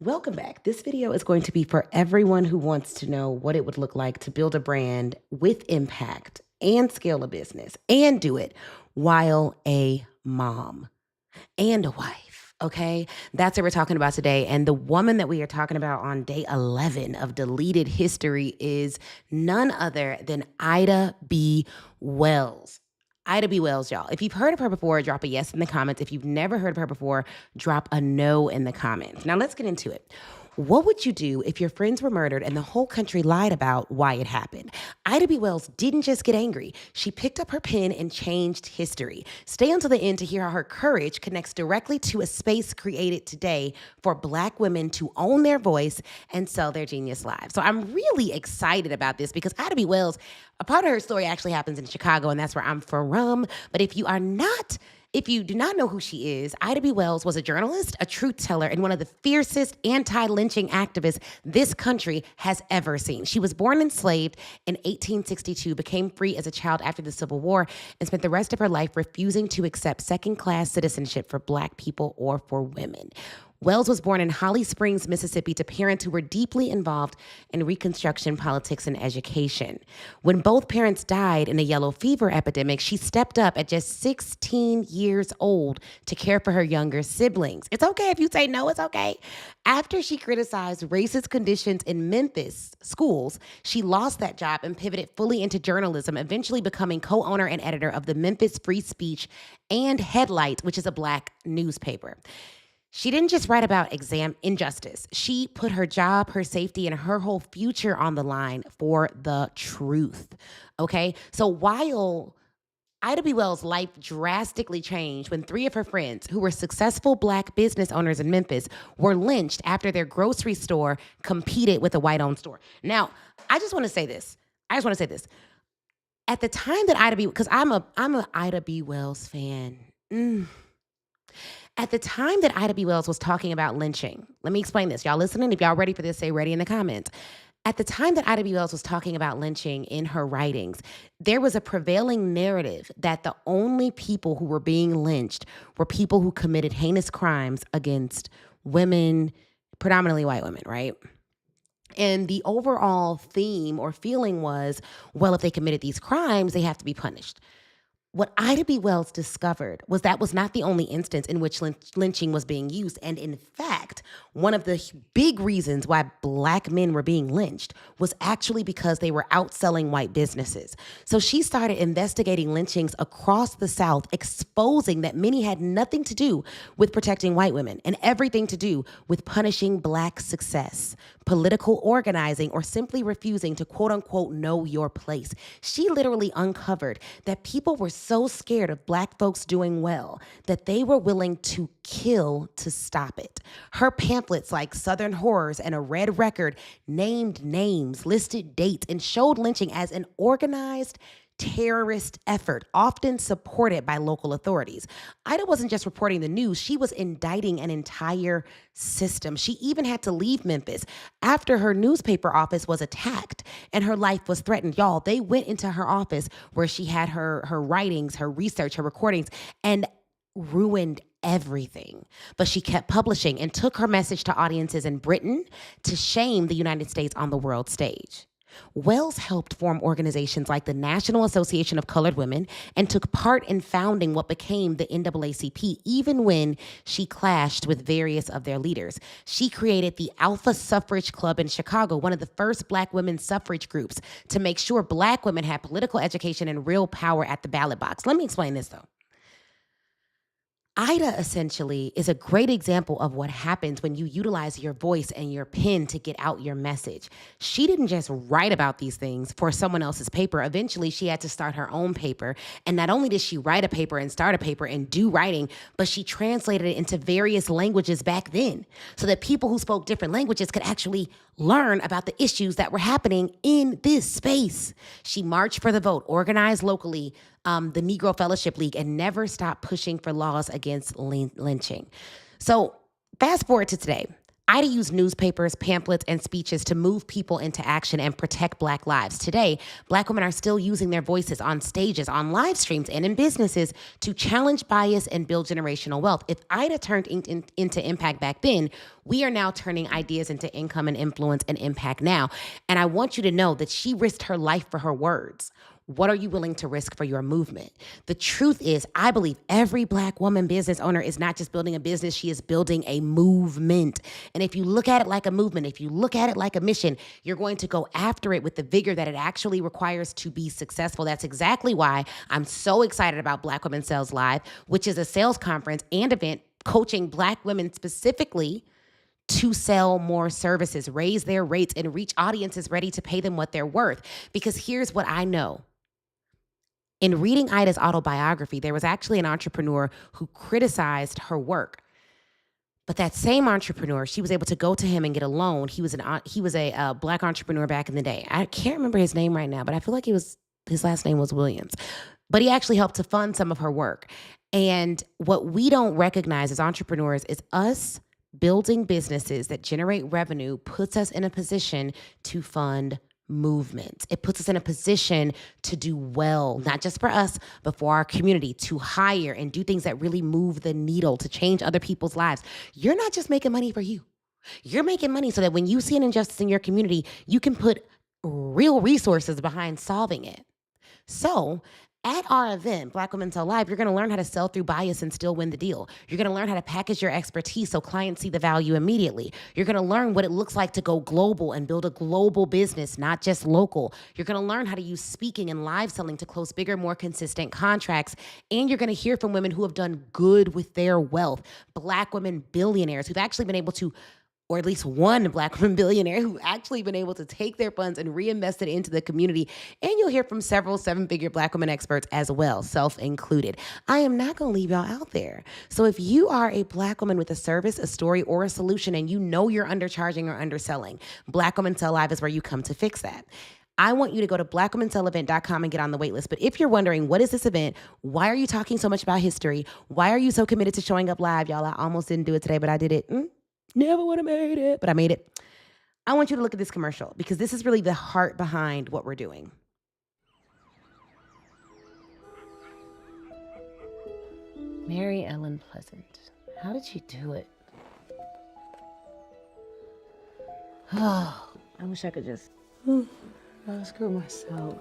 Welcome back. This video is going to be for everyone who wants to know what it would look like to build a brand with impact and scale a business and do it while a mom and a wife. Okay, that's what we're talking about today. And the woman that we are talking about on day 11 of Deleted History is none other than Ida B. Wells. Ida B. Wells, y'all. If you've heard of her before, drop a yes in the comments. If you've never heard of her before, drop a no in the comments. Now, let's get into it. What would you do if your friends were murdered and the whole country lied about why it happened? Ida B. Wells didn't just get angry. She picked up her pen and changed history. Stay until the end to hear how her courage connects directly to a space created today for Black women to own their voice and sell their genius lives. So I'm really excited about this because Ida B. Wells, a part of her story actually happens in Chicago, and that's where I'm from. But if you do not know who she is, Ida B. Wells was a journalist, a truth teller, and one of the fiercest anti-lynching activists this country has ever seen. She was born enslaved in 1862, became free as a child after the Civil War, and spent the rest of her life refusing to accept second-class citizenship for Black people or for women. Wells was born in Holly Springs, Mississippi, to parents who were deeply involved in Reconstruction politics and education. When both parents died in a yellow fever epidemic, she stepped up at just 16 years old to care for her younger siblings. It's okay if you say no, it's okay. After she criticized racist conditions in Memphis schools, she lost that job and pivoted fully into journalism, eventually becoming co-owner and editor of the Memphis Free Speech and Headlight, which is a Black newspaper. She didn't just write about exam injustice. She put her job, her safety, and her whole future on the line for the truth. Okay? So while Ida B. Wells' life drastically changed when three of her friends, who were successful Black business owners in Memphis, were lynched after their grocery store competed with a white-owned store. Now, I just want to say this. At the time that because I'm a Ida B. Wells fan. At the time that Ida B. Wells was talking about lynching, let me explain this. Y'all listening? If y'all ready for this, say ready in the comments. At the time that Ida B. Wells was talking about lynching in her writings, there was a prevailing narrative that the only people who were being lynched were people who committed heinous crimes against women, predominantly white women, right? And the overall theme or feeling was, well, if they committed these crimes, they have to be punished. What Ida B. Wells discovered was that was not the only instance in which lynching was being used. And in fact, one of the big reasons why Black men were being lynched was actually because they were outselling white businesses. So she started investigating lynchings across the South, exposing that many had nothing to do with protecting white women and everything to do with punishing Black success, political organizing, or simply refusing to quote unquote know your place. She literally uncovered that people were so scared of Black folks doing well that they were willing to kill to stop it. Her pamphlets like Southern Horrors and A Red Record named names, listed dates, and showed lynching as an organized terrorist effort, often supported by local authorities. Ida wasn't just reporting the news, she was indicting an entire system. She even had to leave Memphis after her newspaper office was attacked and her life was threatened. Y'all, they went into her office where she had her writings, her research, her recordings, and ruined everything. But she kept publishing and took her message to audiences in Britain to shame the United States on the world stage. Wells helped form organizations like the National Association of Colored Women and took part in founding what became the NAACP, even when she clashed with various of their leaders. She created the Alpha Suffrage Club in Chicago, one of the first Black women's suffrage groups, to make sure Black women had political education and real power at the ballot box. Let me explain this, though. Ida essentially is a great example of what happens when you utilize your voice and your pen to get out your message. She didn't just write about these things for someone else's paper. Eventually, she had to start her own paper. And not only did she write a paper and start a paper and do writing, but she translated it into various languages back then so that people who spoke different languages could actually learn about the issues that were happening in this space. She marched for the vote, organized locally, the Negro Fellowship League, and never stopped pushing for laws against lynching. So fast forward to today. Ida used newspapers, pamphlets, and speeches to move people into action and protect Black lives. Today, Black women are still using their voices on stages, on live streams, and in businesses to challenge bias and build generational wealth. If Ida turned into impact back then, we are now turning ideas into income and influence and impact now. And I want you to know that she risked her life for her words. What are you willing to risk for your movement? The truth is, I believe every Black woman business owner is not just building a business, she is building a movement. And if you look at it like a movement, if you look at it like a mission, you're going to go after it with the vigor that it actually requires to be successful. That's exactly why I'm so excited about Black Women Sales Live, which is a sales conference and event coaching Black women specifically to sell more services, raise their rates, and reach audiences ready to pay them what they're worth. Because here's what I know. In reading Ida's autobiography, there was actually an entrepreneur who criticized her work. But that same entrepreneur, she was able to go to him and get a loan. He was a Black entrepreneur back in the day. I can't remember his name right now, but I feel like his last name was Williams. But he actually helped to fund some of her work. And what we don't recognize as entrepreneurs is us building businesses that generate revenue puts us in a position to fund movement. It puts us in a position to do well, not just for us, but for our community, to hire and do things that really move the needle, to change other people's lives. You're not just making money for you. You're making money so that when you see an injustice in your community, you can put real resources behind solving it. So at our event, Black Women Sell Live, you're going to learn how to sell through bias and still win the deal. You're going to learn how to package your expertise so clients see the value immediately. You're going to learn what it looks like to go global and build a global business, not just local. You're going to learn how to use speaking and live selling to close bigger, more consistent contracts. And you're going to hear from women who have done good with their wealth, Black women billionaires who've actually been able to, or at least one Black woman billionaire who actually been able to take their funds and reinvest it into the community. And you'll hear from several seven-figure Black women experts as well, self-included. I am not going to leave y'all out there. So if you are a Black woman with a service, a story, or a solution, and you know you're undercharging or underselling, Black Women Sell Live is where you come to fix that. I want you to go to blackwomenselevent.com and get on the wait list. But if you're wondering, what is this event? Why are you talking so much about history? Why are you so committed to showing up live? Y'all, I almost didn't do it today, but I did it. Never would have made it, but I made it. I want you to look at this commercial because this is really the heart behind what we're doing. Mary Ellen Pleasant. How did she do it? Oh, I wish I could just screw myself.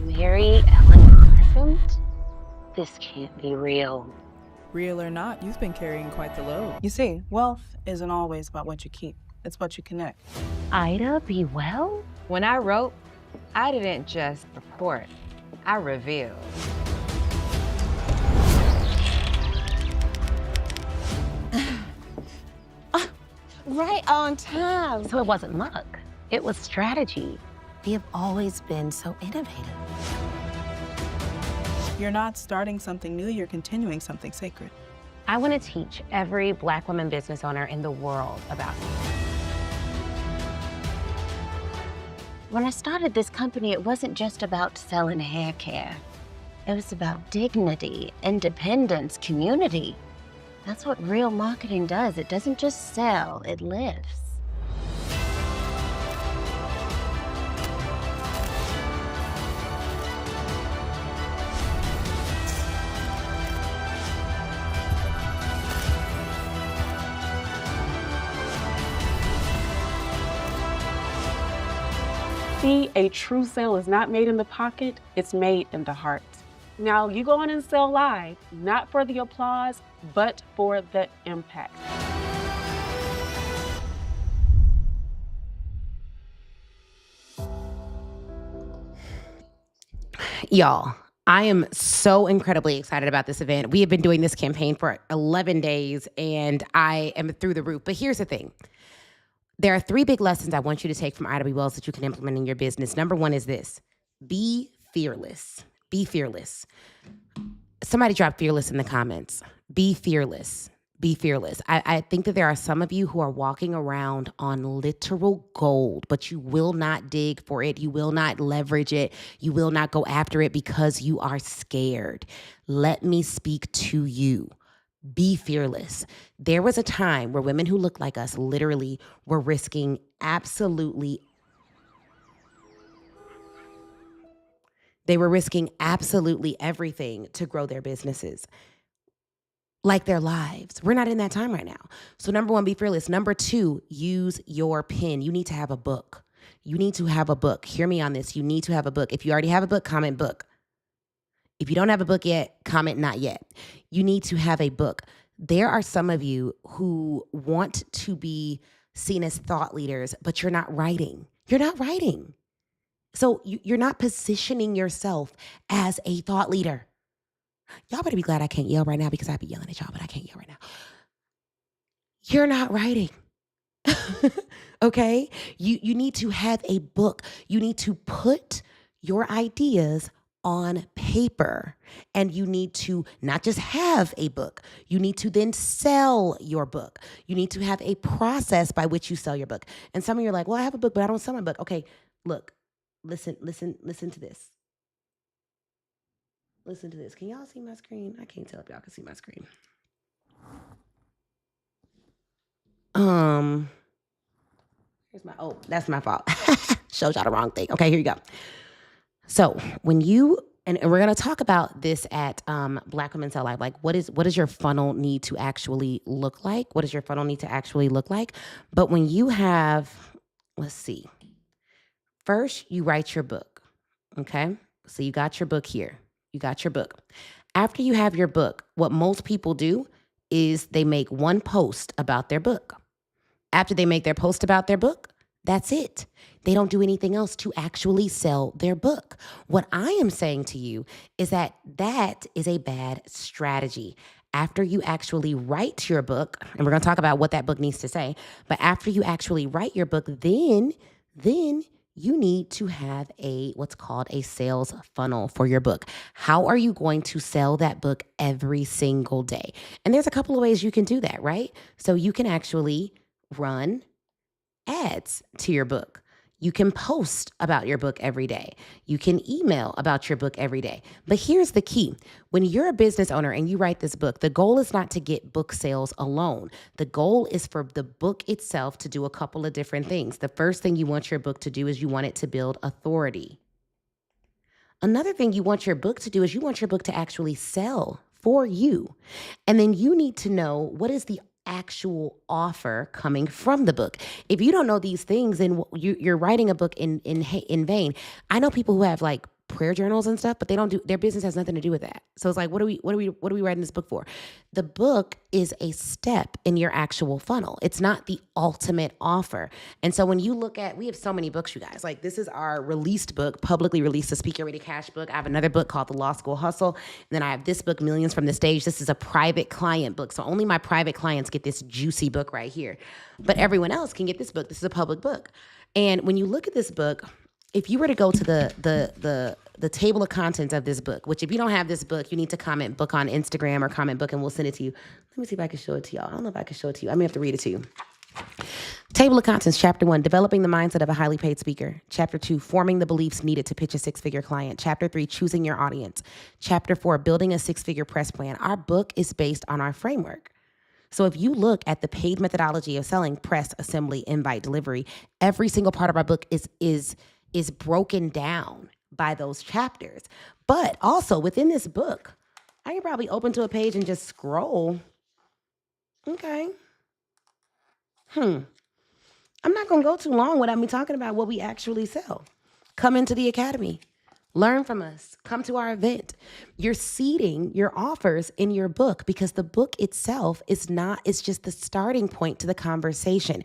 Mary Ellen Pleasant? This can't be real. Real or not, you've been carrying quite the load. You see, wealth isn't always about what you keep. It's what you connect. Ida B. Well? When I wrote, I didn't just report, I revealed. Right on time. So it wasn't luck, it was strategy. We have always been so innovative. You're not starting something new, you're continuing something sacred. I want to teach every Black woman business owner in the world about me. When I started this company, it wasn't just about selling hair care. It was about dignity, independence, community. That's what real marketing does. It doesn't just sell, it lives. See, a true sale is not made in the pocket, it's made in the heart. Now, you go on and sell live, not for the applause, but for the impact. Y'all, I am so incredibly excited about this event. We have been doing this campaign for 11 days, and I am through the roof. But here's the thing. There are 3 big lessons I want you to take from Ida B. Wells that you can implement in your business. Number 1 is this: be fearless. Be fearless. Somebody drop fearless in the comments. Be fearless. Be fearless. I think that there are some of you who are walking around on literal gold, but you will not dig for it. You will not leverage it. You will not go after it because you are scared. Let me speak to you. Be fearless. There was a time where women who looked like us literally were risking absolutely everything to grow their businesses, like their lives. We're not in that time right now. So number one, be fearless. Number two, use your pen. You need to have a book. You need to have a book. Hear me on this. You need to have a book. If you already have a book, comment book. If you don't have a book yet, comment not yet. You need to have a book. There are some of you who want to be seen as thought leaders, but you're not writing. You're not writing. So you're not positioning yourself as a thought leader. Y'all better be glad I can't yell right now because I'd be yelling at y'all, but I can't yell right now. You're not writing. Okay? You need to have a book. You need to put your ideas on paper, and you need to not just have a book. You need to then sell your book. You need to have a process by which you sell your book. And some of you are like, well, I have a book, but I don't sell my book. Okay, look, listen to this. Listen to this. Can y'all see my screen? I can't tell if y'all can see my screen. Here's my, that's my fault. Showed y'all the wrong thing. Okay, here you go. So when you, and we're going to talk about this at Black Women Sell Live, like what does your funnel need to actually look like? What does your funnel need to actually look like? But when you have, let's see, first you write your book, okay? So you got your book here. You got your book. After you have your book, what most people do is they make one post about their book. After they make their post about their book, that's it. They don't do anything else to actually sell their book. What I am saying to you is that is a bad strategy. After you actually write your book, and we're going to talk about what that book needs to say, but after you actually write your book, then you need to have what's called a sales funnel for your book. How are you going to sell that book every single day? And there's a couple of ways you can do that, right? So you can actually run ads to your book. You can post about your book every day. You can email about your book every day. But here's the key. When you're a business owner and you write this book, the goal is not to get book sales alone. The goal is for the book itself to do a couple of different things. The first thing you want your book to do is you want it to build authority. Another thing you want your book to do is you want your book to actually sell for you. And then you need to know what is the actual offer coming from the book. If you don't know these things, then you're writing a book in vain. I know people who have like prayer journals and stuff, but they don't do, their business has nothing to do with that. So it's like, what are we writing this book for? The book is a step in your actual funnel. It's not the ultimate offer. And so when you look at, we have so many books, you guys, like this is our released book, publicly released, the Speak Ready Cash book. I have another book called The Law School Hustle. And then I have this book, Millions from the Stage. This is a private client book. So only my private clients get this juicy book right here, but everyone else can get this book. This is a public book. And when you look at this book, if you were to go to the table of contents of this book, which if you don't have this book, you need to comment book on Instagram or comment book and we'll send it to you. Let me see if I can show it to y'all. I don't know if I can show it to you. I may have to read it to you. Table of contents, Chapter 1, developing the mindset of a highly paid speaker. Chapter 2, forming the beliefs needed to pitch a six-figure client. Chapter 3, choosing your audience. Chapter 4, building a six-figure press plan. Our book is based on our framework. So if you look at the paid methodology of selling, press, assembly, invite, delivery, every single part of our book is broken down by those chapters. But also within this book, I can probably open to a page and just scroll. Okay. I'm not going to go too long without me talking about what we actually sell. Come into the academy. Learn from us. Come to our event. You're seeding your offers in your book because the book itself it's just the starting point to the conversation.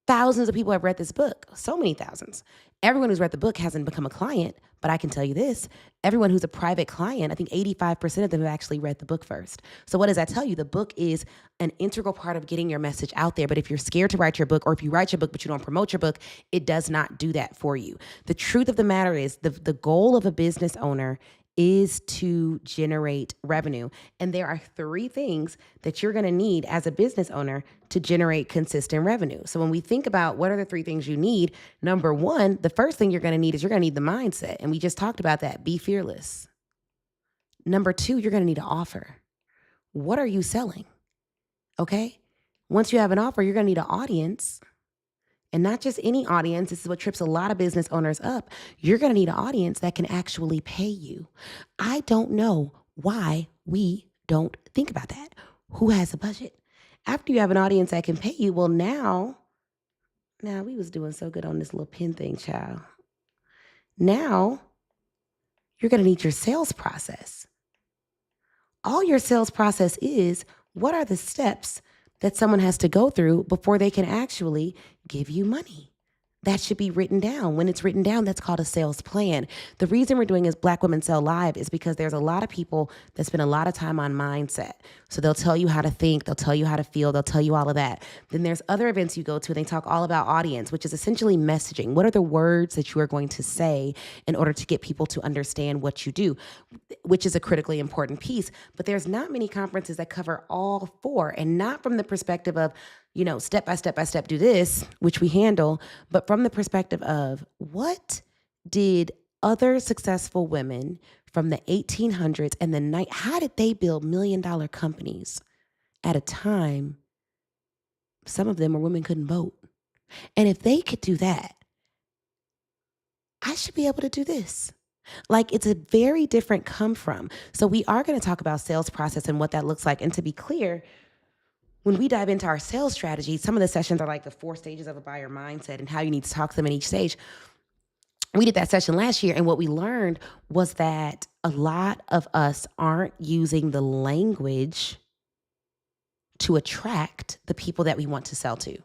Thousands of people have read this book, so many thousands. Everyone who's read the book hasn't become a client, but I can tell you this, everyone who's a private client, I think 85% of them have actually read the book first. So what does that tell you? The book is an integral part of getting your message out there. But if you're scared to write your book, or if you write your book but you don't promote your book, it does not do that for you. The truth of the matter is the goal of a business owner is to generate revenue. And there are 3 things that you're going to need as a business owner to generate consistent revenue. So when we think about what are the 3 things you need, number 1, the first thing you're going to need is you're going to need the mindset. And we just talked about that. Be fearless. Number 2, you're going to need an offer. What are you selling? Okay. Once you have an offer, you're going to need an audience. And not just any audience. This is what trips a lot of business owners up. You're going to need an audience that can actually pay you. I don't know why we don't think about that. Who has a budget? After you have an audience that can pay you, well, now we was doing so good on this little pin thing, child. Now you're going to need your sales process. All your sales process is, what are the steps that someone has to go through before they can actually give you money? That should be written down. When it's written down, that's called a sales plan. The reason we're doing is Black Women Sell Live is because there's a lot of people that spend a lot of time on mindset. So they'll tell you how to think, they'll tell you how to feel, they'll tell you all of that. Then there's other events you go to and they talk all about audience, which is essentially messaging. What are the words that you are going to say in order to get people to understand what you do, which is a critically important piece. But there's not many conferences that cover all 4, and not from the perspective of, step by step, do this, which we handle, but from the perspective of, what did other successful women from the 1800s and how did they build $1 million companies at a time some of them where women couldn't vote? And if they could do that, I should be able to do this. Like, it's a very different come from. So we are going to talk about sales process and what that looks like. And to be clear, when we dive into our sales strategy, some of the sessions are like the 4 stages of a buyer mindset and how you need to talk to them in each stage. We did that session last year, and what we learned was that a lot of us aren't using the language to attract the people that we want to sell to.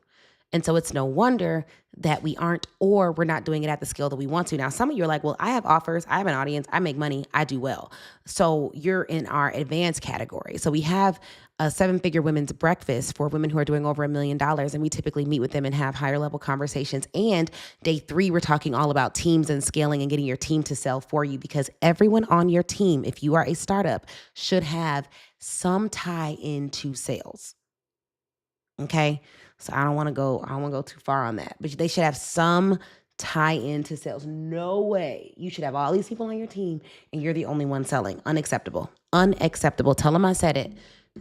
And so it's no wonder that we aren't, or we're not doing it at the scale that we want to. Now, some of you are like, well, I have offers, I have an audience, I make money, I do well. So you're in our advanced category. So we have a 7-figure women's breakfast for women who are doing over $1 million. And we typically meet with them and have higher level conversations. And day 3, we're talking all about teams and scaling and getting your team to sell for you, because everyone on your team, if you are a startup, should have some tie into sales. Okay. So I don't want to go too far on that, but they should have some tie into sales. No way. You should have all these people on your team and you're the only one selling. Unacceptable. Unacceptable. Tell them I said it.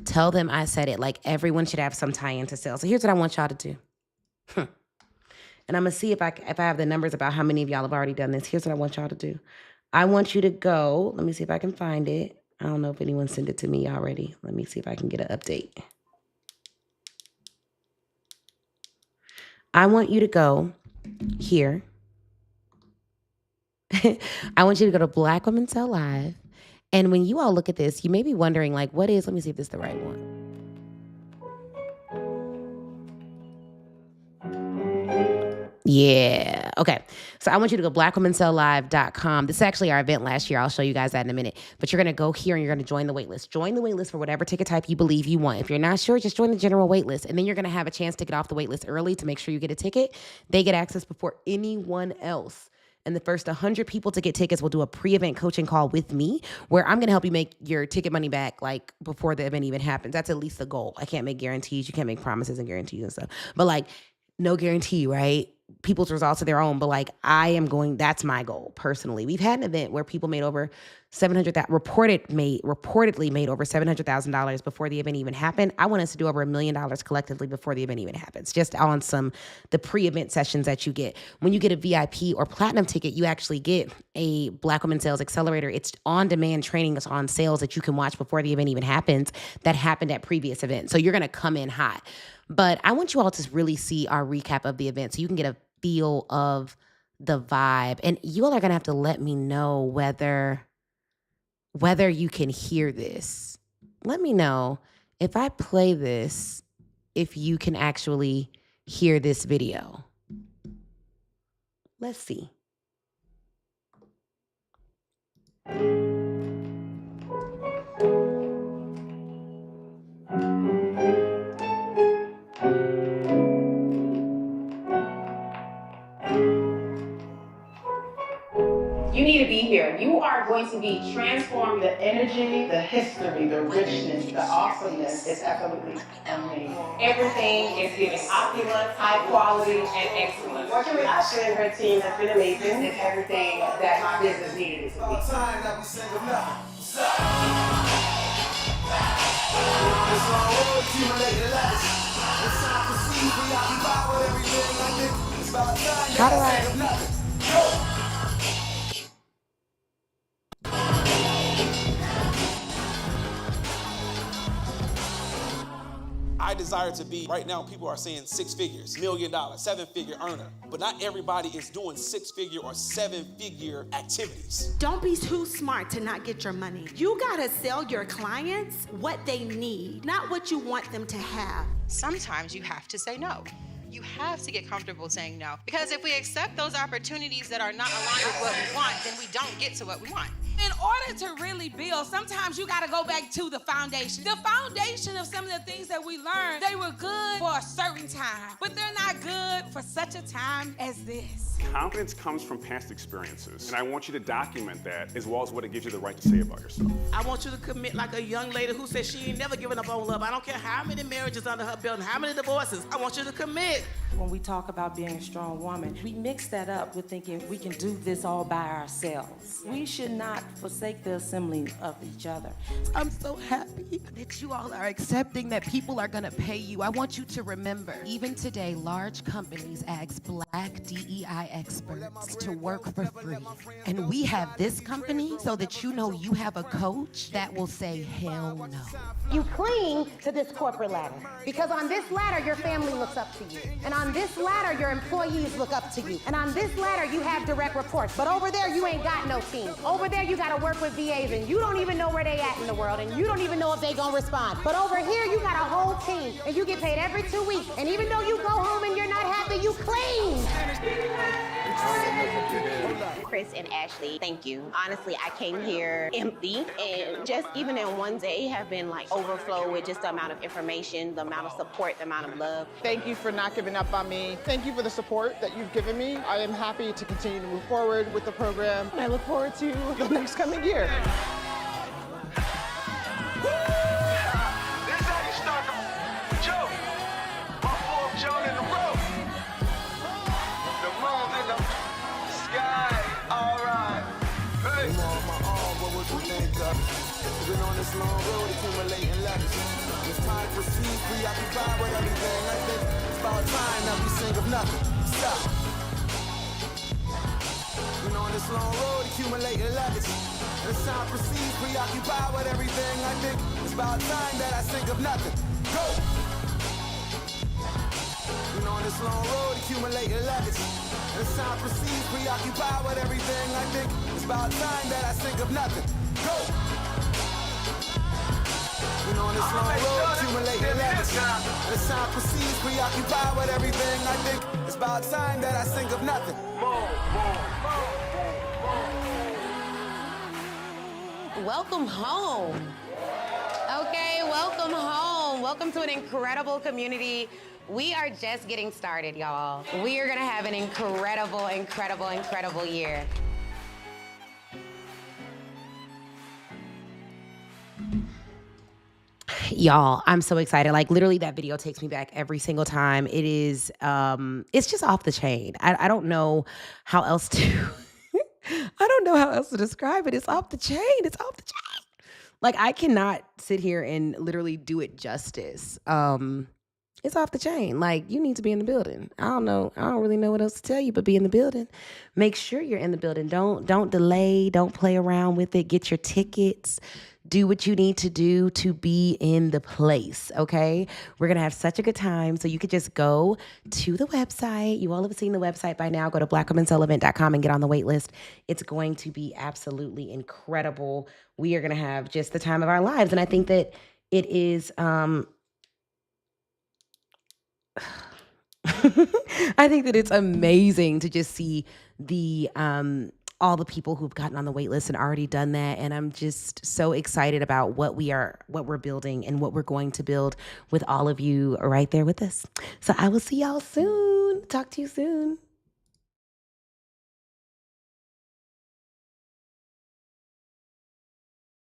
Tell them I said it. Like, everyone should have some tie into sales. So here's what I want y'all to do. And I'm going to see if I have the numbers about how many of y'all have already done this. Here's what I want y'all to do. I want you to go. Let me see if I can find it. I don't know if anyone sent it to me already. Let me see if I can get an update. I want you to go here. I want you to go to Black Women Sell Live. And when you all look at this, you may be wondering, like, let me see if this is the right one. Yeah. Okay. So I want you to go blackwomensellive.com. This is actually our event last year. I'll show you guys that in a minute. But you're going to go here and you're going to join the waitlist. Join the waitlist for whatever ticket type you believe you want. If you're not sure, just join the general waitlist. And then you're going to have a chance to get off the waitlist early to make sure you get a ticket. They get access before anyone else. And the first 100 people to get tickets will do a pre-event coaching call with me, where I'm going to help you make your ticket money back, like, before the event even happens. That's at least the goal. I can't make guarantees. You can't make promises and guarantees and stuff. But, like, no guarantee, right? People's results are their own, but, like, that's my goal personally. We've had an event where people made over reportedly made over $700,000 before the event even happened. I want us to do over $1 million collectively before the event even happens, just on the pre-event sessions that you get. When you get a VIP or platinum ticket, you actually get a Black Women Sales Accelerator. It's on-demand training that's on sales that you can watch before the event even happens, that happened at previous events. So you're going to come in hot. But I want you all to really see our recap of the event so you can get a feel of the vibe. And you all are going to have to let me know whether you can hear this. Let me know if I play this, if you can actually hear this video. Let's see. You need to be here. You are going to be transformed. The energy, the history, the richness, the awesomeness is absolutely amazing. Everything is giving opulence, high quality, and excellence. Working with Ashley and her team has been amazing. It's everything that my business needed it to be. How do I? I desire to be, right now people are saying 6 figures, $1 million, 7-figure earner, but not everybody is doing 6-figure or 7-figure activities. Don't be too smart to not get your money. You gotta sell your clients what they need, not what you want them to have. Sometimes you have to say no. You have to get comfortable saying no. Because if we accept those opportunities that are not aligned with what we want, then we don't get to what we want. In order to really build, sometimes you gotta go back to the foundation. The foundation of some of the things that we learned, they were good for a certain time, but they're not good for such a time as this. Confidence comes from past experiences, and I want you to document that as well as what it gives you the right to say about yourself. I want you to commit like a young lady who says she ain't never given up on love. I don't care how many marriages under her belt and how many divorces. I want you to commit. When we talk about being a strong woman, we mix that up with thinking we can do this all by ourselves. We should not forsake the assembling of each other. I'm so happy that you all are accepting that people are gonna pay you. I want you to remember, even today, large companies ask Black DEI experts to work for free. And we have this company so that you know you have a coach that will say, hell no. You cling to this corporate ladder because on this ladder, your family looks up to you. And on this ladder, your employees look up to you. And on this ladder, you have direct reports. But over there, you ain't got no team. Over there, you gotta work with VAs and you don't even know where they at in the world and you don't even know if they gonna respond. But over here, you got a whole team and you get paid every 2 weeks. And even though you go home and you're not happy, you cling. Chris and Ashley, thank you. Honestly, I came here empty and just even in one day have been like overflow with just the amount of information, the amount of support, the amount of love. Thank you for not giving up on me. Thank you for the support that you've given me. I am happy to continue to move forward with the program and I look forward to the next coming year. Been on this long road accumulating letters. It's time to proceed, preoccupied with everything. I think it's about time that we sing of nothing. Stop. Been on this long road accumulating letters. It's time to proceed, preoccupied with everything. I think it's about time that I sing of nothing. Go. Been on this long road accumulating letters. It's time to proceed, preoccupied with everything. I think it's about time that I sing of nothing. Go. Been on this long road, accumulating letters. It's time to proceed, preoccupied with everything. I think it's about time that I think of nothing. Welcome home. Okay, welcome home. Welcome to an incredible community. We are just getting started, y'all. We are gonna have an incredible, incredible, incredible year. Y'all, I'm so excited. Like literally that video takes me back every single time. It is, it's just off the chain. I don't know how else to, I don't know how else to describe it. It's off the chain. It's off the chain. Like I cannot sit here and literally do it justice. It's off the chain. Like you need to be in the building. I don't know. I don't really know what else to tell you, but be in the building. Make sure you're in the building. Don't delay. Don't play around with it. Get your tickets. Do what you need to do to be in the place, okay? We're going to have such a good time. So you could just go to the website. You all have seen the website by now. Go to blackwomensolevent.com and get on the wait list. It's going to be absolutely incredible. We are going to have just the time of our lives. And I think that it is... I think that it's amazing to just see the... all the people who've gotten on the wait list and already done that. And I'm just so excited about what we're building and what we're going to build with all of you right there with us. So I will see y'all soon. Talk to you soon.